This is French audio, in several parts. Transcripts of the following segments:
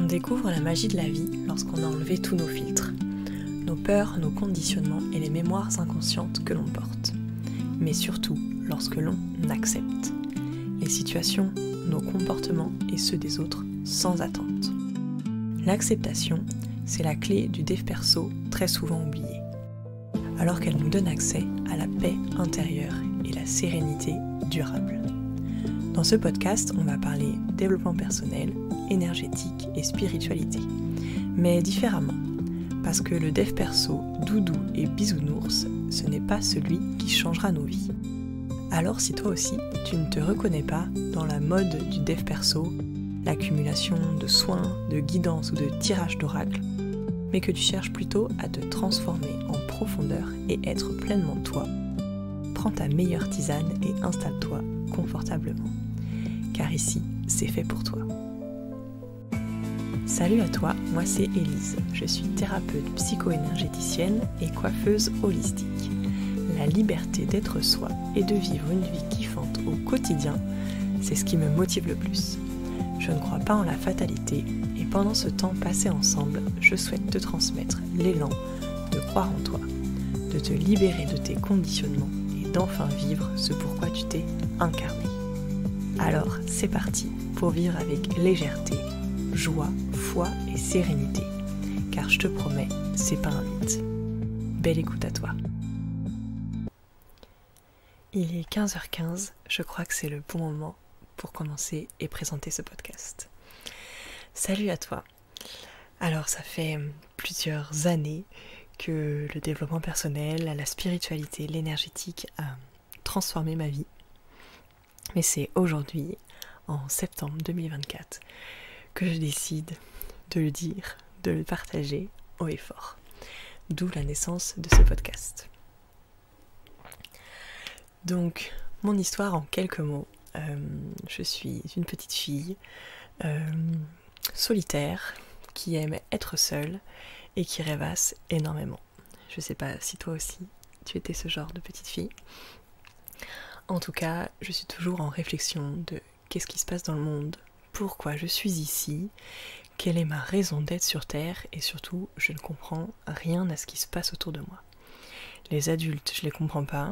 découvre la magie de la vie lorsqu'on a enlevé tous nos filtres, nos peurs, nos conditionnements et les mémoires inconscientes que l'on porte. Mais surtout lorsque l'on accepte les situations, nos comportements et ceux des autres sans attente. L'acceptation, c'est la clé du dev perso très souvent oubliée, alors qu'elle nous donne accès à la paix intérieure et la sérénité durable. Dans ce podcast, on va parler développement personnel, énergétique et spiritualité, mais différemment, parce que le dev perso, doudou et bisounours, ce n'est pas celui qui changera nos vies. Alors si toi aussi, tu ne te reconnais pas dans la mode du dev perso, l'accumulation de soins, de guidance ou de tirage d'oracle, mais que tu cherches plutôt à te transformer en profondeur et être pleinement toi, prends ta meilleure tisane et installe-toi confortablement, car ici, c'est fait pour toi. Salut à toi, moi c'est Élise, je suis thérapeute psycho-énergéticienne et coiffeuse holistique. La liberté d'être soi et de vivre une vie kiffante au quotidien, c'est ce qui me motive le plus. Je ne crois pas en la fatalité et pendant ce temps passé ensemble, je souhaite te transmettre l'élan de croire en toi, de te libérer de tes conditionnements et d'enfin vivre ce pourquoi tu t'es incarné. Alors c'est parti pour vivre avec légèreté, joie, foi et sérénité, car je te promets, c'est pas un mythe. Belle écoute à toi. Il est 15h15, je crois que c'est le bon moment pour commencer et présenter ce podcast. Salut à toi. Alors ça fait plusieurs années que le développement personnel, la spiritualité, l'énergétique a transformé ma vie. Mais c'est aujourd'hui, en septembre 2024, que je décide de le dire, de le partager haut et fort. D'où la naissance de ce podcast. Donc, mon histoire en quelques mots. Je suis une petite fille solitaire qui aime être seule et qui rêvasse énormément. Je sais pas si toi aussi tu étais ce genre de petite fille. En tout cas, je suis toujours en réflexion de qu'est-ce qui se passe dans le monde, pourquoi je suis ici, quelle est ma raison d'être sur Terre et surtout, je ne comprends rien à ce qui se passe autour de moi. Les adultes, je les comprends pas.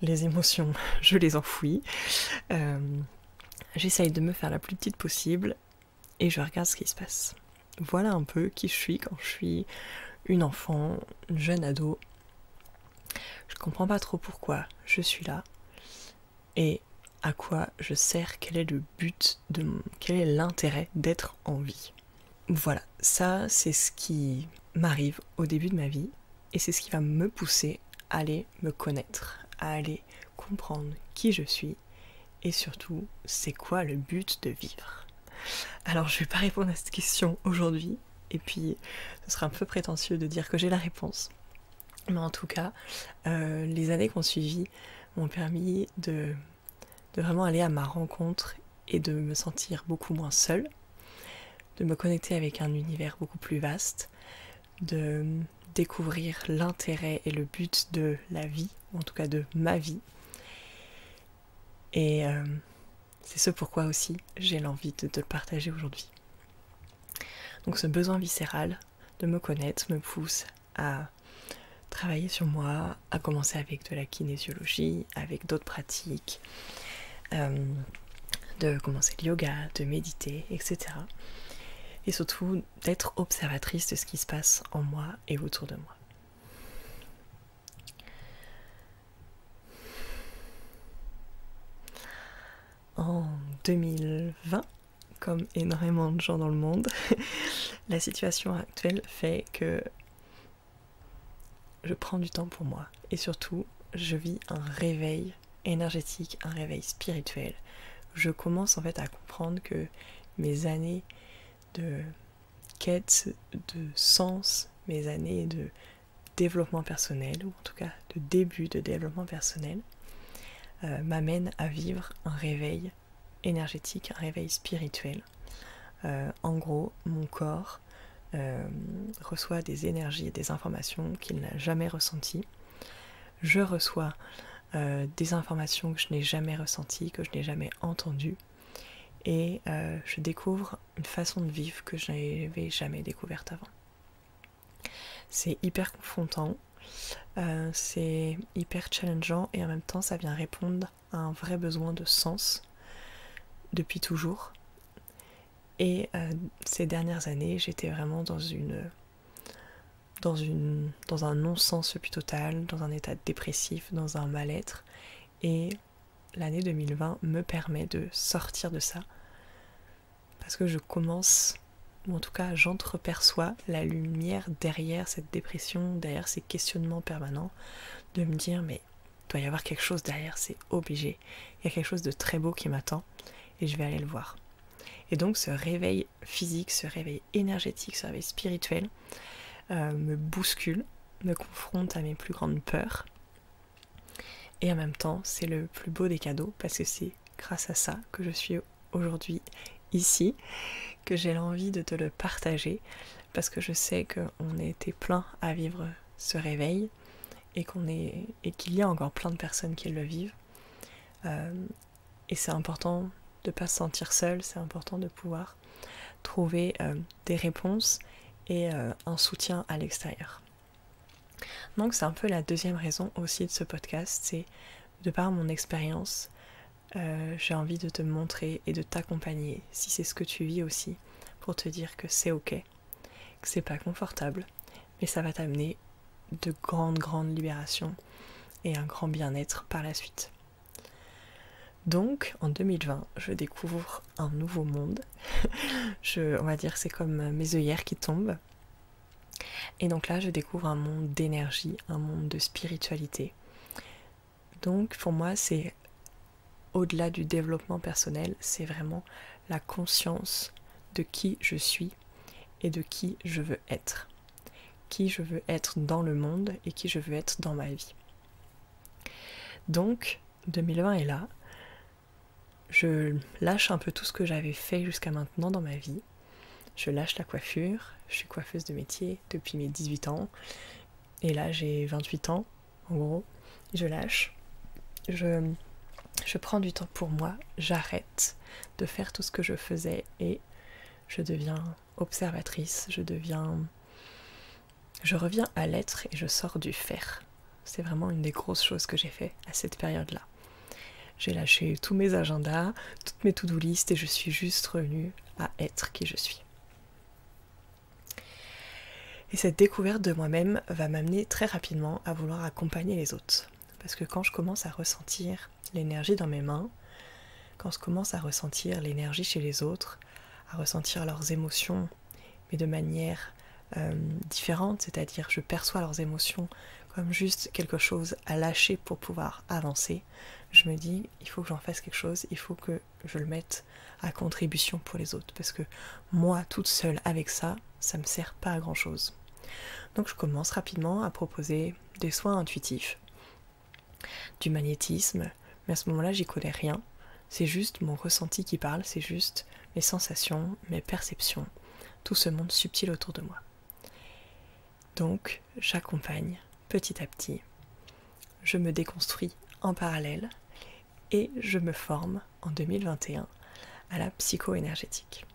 Les émotions, je les enfouis. J'essaye de me faire la plus petite possible et je regarde ce qui se passe. Voilà un peu qui je suis quand je suis une enfant, une jeune ado. Je comprends pas trop pourquoi je suis là et à quoi je sers, quel est le but, quel est l'intérêt d'être en vie. Voilà, ça c'est ce qui m'arrive au début de ma vie et c'est ce qui va me pousser à aller me connaître, à aller comprendre qui je suis et surtout c'est quoi le but de vivre. Alors je vais pas répondre à cette question aujourd'hui et puis ce sera un peu prétentieux de dire que j'ai la réponse, mais en tout cas les années qui ont suivi m'ont permis de vraiment aller à ma rencontre et de me sentir beaucoup moins seule, de me connecter avec un univers beaucoup plus vaste, de découvrir l'intérêt et le but de la vie, ou en tout cas de ma vie. Et c'est ce pourquoi aussi j'ai l'envie de te le partager aujourd'hui. Donc ce besoin viscéral de me connaître me pousse à travailler sur moi, à commencer avec de la kinésiologie, avec d'autres pratiques, de commencer le yoga, de méditer, etc. Et surtout d'être observatrice de ce qui se passe en moi et autour de moi. En 2020, comme énormément de gens dans le monde, la situation actuelle fait que je prends du temps pour moi. Et surtout, je vis un réveil énergétique, un réveil spirituel. Je commence en fait à comprendre que mes années de quête de sens, mes années de développement personnel, ou en tout cas de début de développement personnel, m'amènent à vivre un réveil énergétique, un réveil spirituel. En gros, mon corps reçoit des énergies et des informations qu'il n'a jamais ressenties. Je reçois des informations que je n'ai jamais ressenties, que je n'ai jamais entendues. et je découvre une façon de vivre que je n'avais jamais découverte avant. C'est hyper confrontant, c'est hyper challengeant et en même temps ça vient répondre à un vrai besoin de sens depuis toujours. Et ces dernières années, j'étais vraiment dans un non-sens le plus total, dans un état dépressif, dans un mal-être. Et l'année 2020 me permet de sortir de ça parce que je commence, ou en tout cas j'entreperçois la lumière derrière cette dépression, derrière ces questionnements permanents, de me dire mais il doit y avoir quelque chose derrière, c'est obligé. Il y a quelque chose de très beau qui m'attend et je vais aller le voir. Et donc ce réveil physique, ce réveil énergétique, ce réveil spirituel me bouscule, me confronte à mes plus grandes peurs. Et en même temps, c'est le plus beau des cadeaux parce que c'est grâce à ça que je suis aujourd'hui ici, que j'ai l'envie de te le partager parce que je sais qu'on était plein à vivre ce réveil et qu'il y a encore plein de personnes qui le vivent. Et c'est important de ne pas se sentir seul, c'est important de pouvoir trouver des réponses et un soutien à l'extérieur. Donc c'est un peu la deuxième raison aussi de ce podcast, c'est de par mon expérience, j'ai envie de te montrer et de t'accompagner, si c'est ce que tu vis aussi, pour te dire que c'est ok, que c'est pas confortable, mais ça va t'amener de grandes libérations et un grand bien-être par la suite. Donc en 2020, je découvre un nouveau monde. On va dire c'est comme mes œillères qui tombent. Et donc là, je découvre un monde d'énergie, un monde de spiritualité. Donc pour moi, c'est au-delà du développement personnel, c'est vraiment la conscience de qui je suis et de qui je veux être. Qui je veux être dans le monde et qui je veux être dans ma vie. Donc 2020 est là. Je lâche un peu tout ce que j'avais fait jusqu'à maintenant dans ma vie. Je lâche la coiffure, je suis coiffeuse de métier depuis mes 18 ans. Et là j'ai 28 ans, en gros. Je lâche. Je prends du temps pour moi, j'arrête de faire tout ce que je faisais et je deviens observatrice, je reviens à l'être et je sors du faire. C'est vraiment une des grosses choses que j'ai fait à cette période-là. J'ai lâché tous mes agendas, toutes mes to-do list et je suis juste revenue à être qui je suis. Et cette découverte de moi-même va m'amener très rapidement à vouloir accompagner les autres. Parce que quand je commence à ressentir l'énergie dans mes mains, quand je commence à ressentir l'énergie chez les autres, à ressentir leurs émotions, mais de manière différente, c'est-à-dire je perçois leurs émotions comme juste quelque chose à lâcher pour pouvoir avancer, je me dis il faut que j'en fasse quelque chose, il faut que je le mette à contribution pour les autres, parce que moi toute seule avec ça, ça me sert pas à grand chose. Donc je commence rapidement à proposer des soins intuitifs, du magnétisme, mais à ce moment-là j'y connais rien, c'est juste mon ressenti qui parle, c'est juste mes sensations, mes perceptions, tout ce monde subtil autour de moi. Donc j'accompagne petit à petit, je me déconstruis en parallèle et je me forme en 2021 à la psycho-énergétique.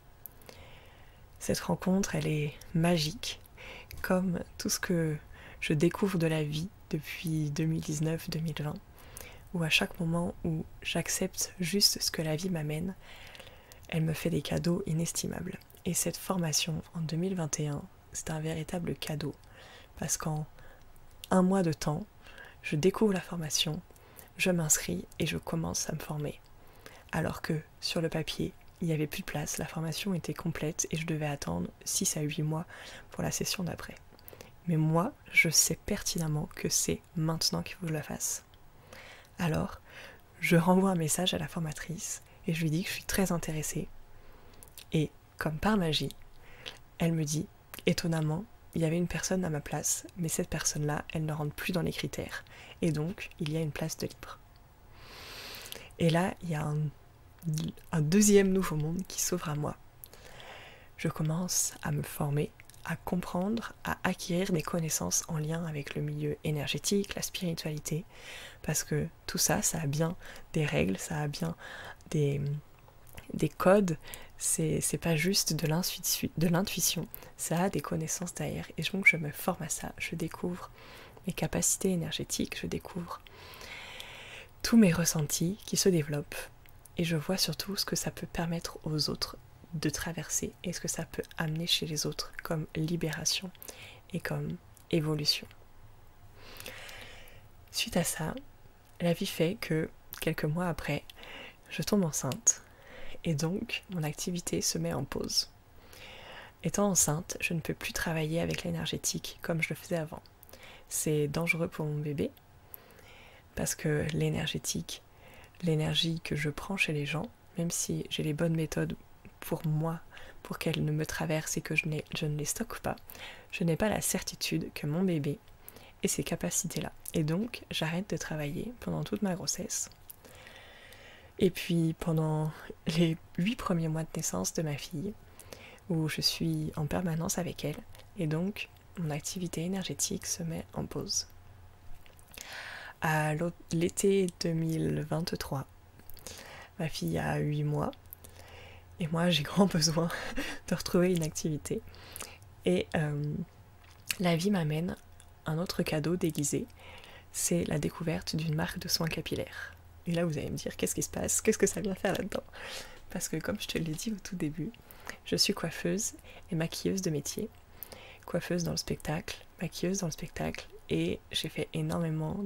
Cette rencontre, elle est magique, comme tout ce que je découvre de la vie depuis 2019-2020, où à chaque moment où j'accepte juste ce que la vie m'amène, elle me fait des cadeaux inestimables. Et cette formation en 2021, c'est un véritable cadeau, parce qu'en un mois de temps, je découvre la formation, je m'inscris et je commence à me former. Alors que sur le papier, il n'y avait plus de place, la formation était complète et je devais attendre 6 à 8 mois pour la session d'après. Mais moi, je sais pertinemment que c'est maintenant qu'il faut que je la fasse. Alors, je renvoie un message à la formatrice et je lui dis que je suis très intéressée. Et, comme par magie, elle me dit, étonnamment, il y avait une personne à ma place, mais cette personne-là, elle ne rentre plus dans les critères. Et donc, il y a une place de libre. Et là, il y a un deuxième nouveau monde qui s'ouvre à moi. Je commence à me former, à comprendre, à acquérir des connaissances en lien avec le milieu énergétique, la spiritualité, parce que tout ça, ça a bien des règles, ça a bien des des codes, c'est pas juste de l'intuition, ça a des connaissances derrière. Et donc je me forme à ça, je découvre mes capacités énergétiques, je découvre tous mes ressentis qui se développent. Et je vois surtout ce que ça peut permettre aux autres de traverser et ce que ça peut amener chez les autres comme libération et comme évolution. Suite à ça, la vie fait que quelques mois après, je tombe enceinte et donc mon activité se met en pause. Étant enceinte, je ne peux plus travailler avec l'énergétique comme je le faisais avant. C'est dangereux pour mon bébé parce que l'énergétique, l'énergie que je prends chez les gens, même si j'ai les bonnes méthodes pour moi, pour qu'elles ne me traversent et que je ne les stocke pas, je n'ai pas la certitude que mon bébé ait ces capacités-là. Et donc, j'arrête de travailler pendant toute ma grossesse. Et puis, pendant les 8 premiers mois de naissance de ma fille, où je suis en permanence avec elle, et donc, mon activité énergétique se met en pause. À l'été 2023, ma fille a 8 mois, et moi j'ai grand besoin de retrouver une activité. Et la vie m'amène un autre cadeau déguisé, c'est la découverte d'une marque de soins capillaires. Et là vous allez me dire, qu'est-ce qui se passe? Qu'est-ce que ça vient faire là-dedans? Parce que comme je te l'ai dit au tout début, je suis coiffeuse et maquilleuse de métier. Coiffeuse dans le spectacle, maquilleuse dans le spectacle, et j'ai fait énormément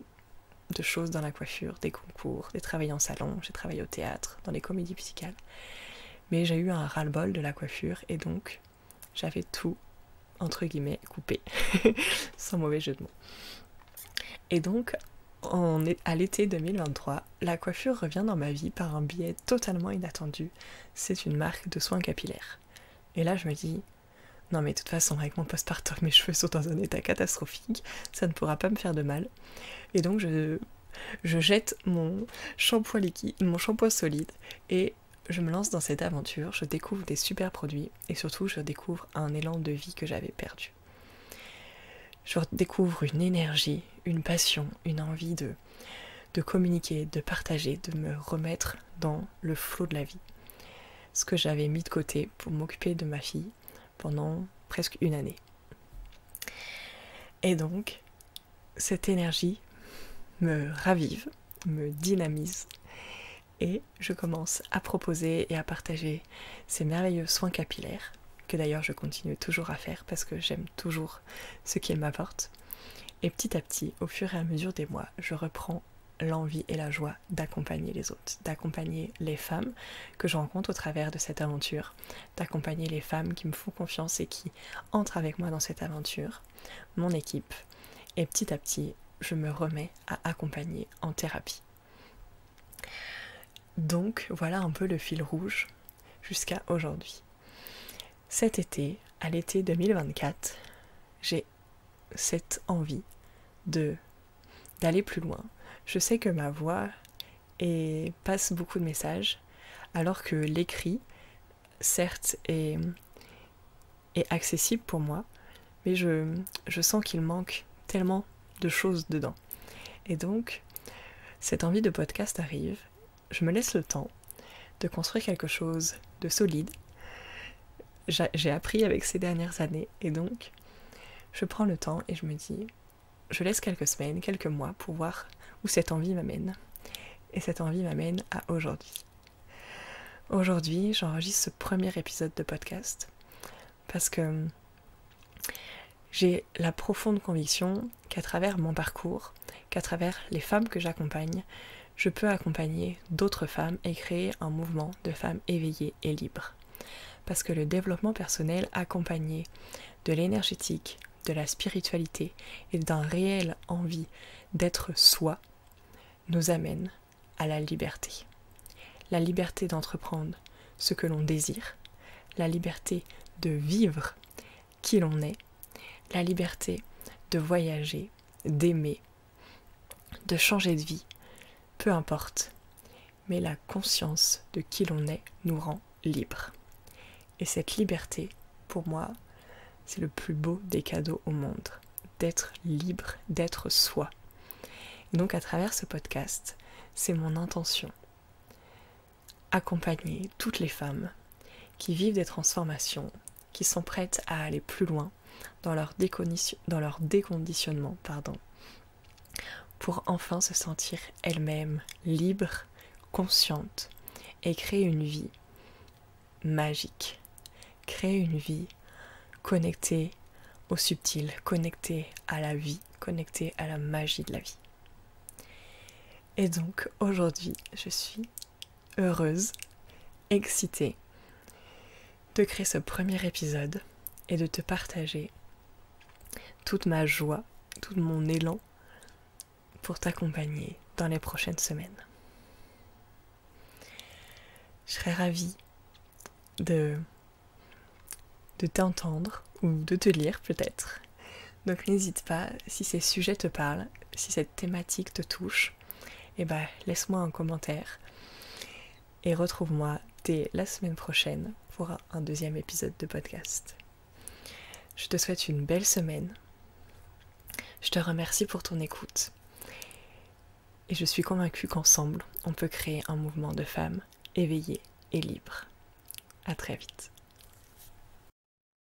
de choses dans la coiffure, des concours, j'ai travaillé en salon, j'ai travaillé au théâtre, dans les comédies musicales. Mais j'ai eu un ras-le-bol de la coiffure et donc j'avais tout, entre guillemets, coupé, sans mauvais jeu de mots. Et donc, à l'été 2023, la coiffure revient dans ma vie par un biais totalement inattendu. C'est une marque de soins capillaires. Et là, je me dis, non mais de toute façon, avec mon postpartum, mes cheveux sont dans un état catastrophique, ça ne pourra pas me faire de mal. Et donc, je jette mon shampoing liquide, mon shampoing solide, et je me lance dans cette aventure, je découvre des super produits, et surtout, je découvre un élan de vie que j'avais perdu. Je découvre une énergie, une passion, une envie de communiquer, de partager, de me remettre dans le flot de la vie. Ce que j'avais mis de côté pour m'occuper de ma fille pendant presque une année. Et donc, cette énergie me ravive, me dynamise, et je commence à proposer et à partager ces merveilleux soins capillaires, que d'ailleurs je continue toujours à faire parce que j'aime toujours ce qu'ils m'apportent. Et petit à petit, au fur et à mesure des mois, je reprends l'envie et la joie d'accompagner les autres, d'accompagner les femmes que je rencontre au travers de cette aventure, d'accompagner les femmes qui me font confiance et qui entrent avec moi dans cette aventure, mon équipe. Et petit à petit, je me remets à accompagner en thérapie. Donc voilà un peu le fil rouge jusqu'à aujourd'hui. Cet été, à l'été 2024, j'ai cette envie d'aller plus loin. Je sais que ma voix passe beaucoup de messages, alors que l'écrit, certes, est accessible pour moi, mais je sens qu'il manque tellement de choses dedans. Et donc, cette envie de podcast arrive, je me laisse le temps de construire quelque chose de solide. J'ai appris avec ces dernières années, et donc, je prends le temps et je me dis, je laisse quelques semaines, quelques mois pour voir où cette envie m'amène. Et cette envie m'amène à aujourd'hui. Aujourd'hui, j'enregistre ce premier épisode de podcast parce que j'ai la profonde conviction qu'à travers mon parcours, qu'à travers les femmes que j'accompagne, je peux accompagner d'autres femmes et créer un mouvement de femmes éveillées et libres. Parce que le développement personnel accompagné de l'énergétique, de la spiritualité et d'un réel envie d'être soi nous amène à la liberté. La liberté d'entreprendre ce que l'on désire, la liberté de vivre qui l'on est, la liberté de voyager, d'aimer, de changer de vie, peu importe. Mais la conscience de qui l'on est nous rend libres. Et cette liberté, pour moi, c'est le plus beau des cadeaux au monde, d'être libre, d'être soi. Et donc à travers ce podcast, c'est mon intention, accompagner toutes les femmes qui vivent des transformations, qui sont prêtes à aller plus loin dans leur déconditionnement, pour enfin se sentir elles-mêmes libres, conscientes et créer une vie magique, créer une vie connectée au subtil, connectée à la vie, connectée à la magie de la vie. Et donc aujourd'hui, je suis heureuse, excitée de créer ce premier épisode et de te partager toute ma joie, tout mon élan pour t'accompagner dans les prochaines semaines. Je serais ravie de t'entendre ou de te lire peut-être. Donc n'hésite pas, si ces sujets te parlent, si cette thématique te touche, laisse-moi un commentaire et retrouve-moi dès la semaine prochaine pour un deuxième épisode de podcast. Je te souhaite une belle semaine. Je te remercie pour ton écoute. Et je suis convaincue qu'ensemble, on peut créer un mouvement de femmes éveillées et libres. À très vite.